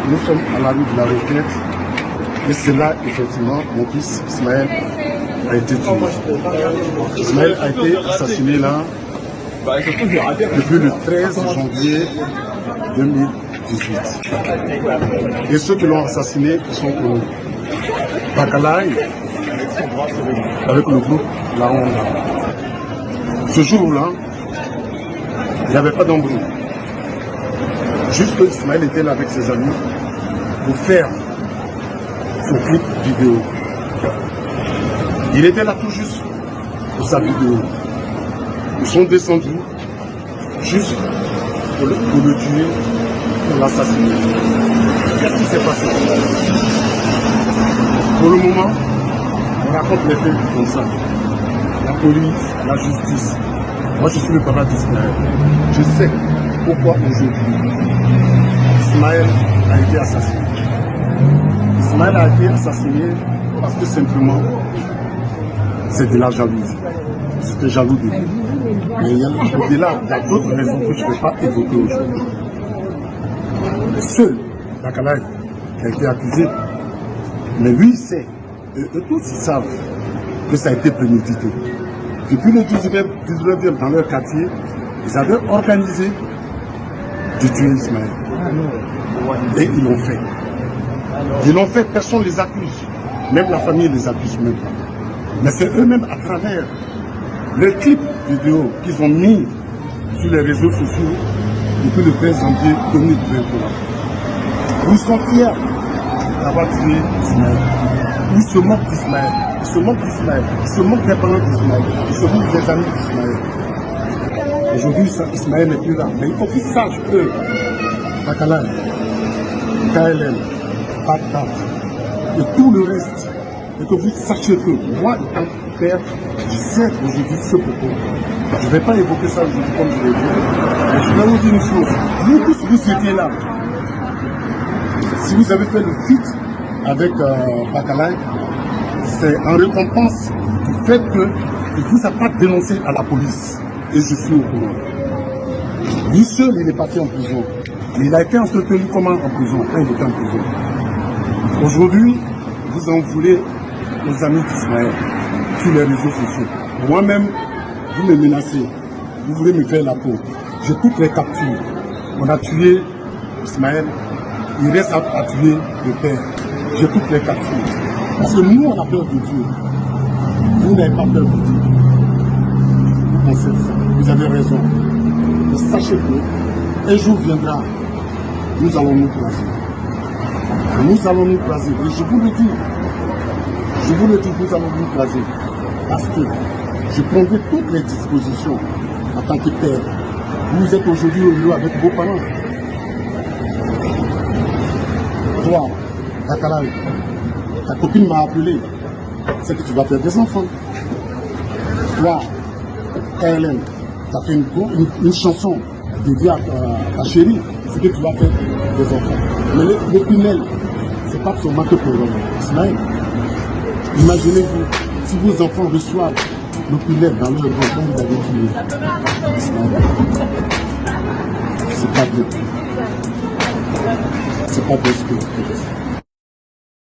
nous sommes à la rue de la Requête. Et c'est là, effectivement, mon fils Ismaël a été tué. Ismaël a été assassiné là depuis le 13 janvier 2018. Et ceux qui l'ont assassiné sont au Bakalaï avec le groupe La Honda. Ce jour-là, il n'y avait pas d'embrouille. Juste que Ismaël était là avec ses amis pour faire son clip vidéo. Il était là tout juste pour sa vidéo. Ils sont descendus juste pour le tuer, pour l'assassiner. Qu'est-ce qui s'est passé? Pour le moment, on raconte les faits comme ça. La police, la justice. Moi, je suis le papa d'Ismaël. Je sais pourquoi aujourd'hui Ismaël a été assassiné. Ismaël a été assassiné parce que simplement, c'est de la jalousie. C'était jaloux de lui. Mais au-delà, il y a d'autres raisons que je ne vais pas évoquer aujourd'hui. Seul Bakalaï qui a été accusé, mais lui il sait, et tous ils savent que ça a été prémédité. Depuis le 19e dans leur quartier, ils avaient organisé de tuer Ismaël. Et ils l'ont fait. Ils l'ont fait, personne ne les accuse. Même la famille ne les accuse même pas. Mais c'est eux-mêmes à travers les clips vidéo qu'ils ont mis sur les réseaux sociaux depuis le 13 janvier 2023. Ils sont fiers d'avoir tué Ismaël. Ils se moquent d'Ismaël. Ils se moquent d'Ismaël. Ils se moquent des parents d'Ismaël. Ils se moquent des amis d'Ismaël. Aujourd'hui, Ismaël n'est plus là. Mais il faut qu'ils sachent que Bakalaï, KLM, Bagdad et tout le reste, et que vous sachiez que moi, étant père, je sais aujourd'hui ce propos. Je ne vais pas évoquer ça aujourd'hui comme je l'ai dit, mais je vais vous dire une chose. Vous tous, vous étiez là. Si vous avez fait le feat avec Bakalaï, c'est en récompense du fait qu'il ne vous a pas dénoncé à la police. Et je suis au courant. Lui seul, il est parti en prison. Mais il a été entretenu comment en prison, quand il était en prison. Aujourd'hui, vous en voulez aux amis d'Ismaël sur les réseaux sociaux. Moi-même, vous me menacez. Vous voulez me faire la peau. J'ai toutes les captures. On a tué Ismaël. Il reste à tuer le père. J'ai toutes les captures. Parce que nous, on a peur de Dieu. Vous n'avez pas peur de Dieu. Vous pensez ça. Vous avez raison. Mais sachez que un jour viendra, nous allons nous croiser. Nous allons nous croiser. Et je vous le dis, nous allons nous croiser. Parce que je prendrai toutes les dispositions en tant que père. Vous êtes aujourd'hui au lieu avec vos parents. Toi, Bakalaï, ta copine m'a appelé. C'est que tu vas faire des enfants. Toi, KLM, tu as fait une chanson dédiée à ta chérie. C'est que tu vas faire des enfants. Mais le Pinel, c'est pas seulement que pour Ismaël. Imaginez-vous, si vos enfants reçoivent le Pinel dans leur ventre, comme vous avez tué Ismaël, c'est pas bien. C'est pas bien ce que vous faites.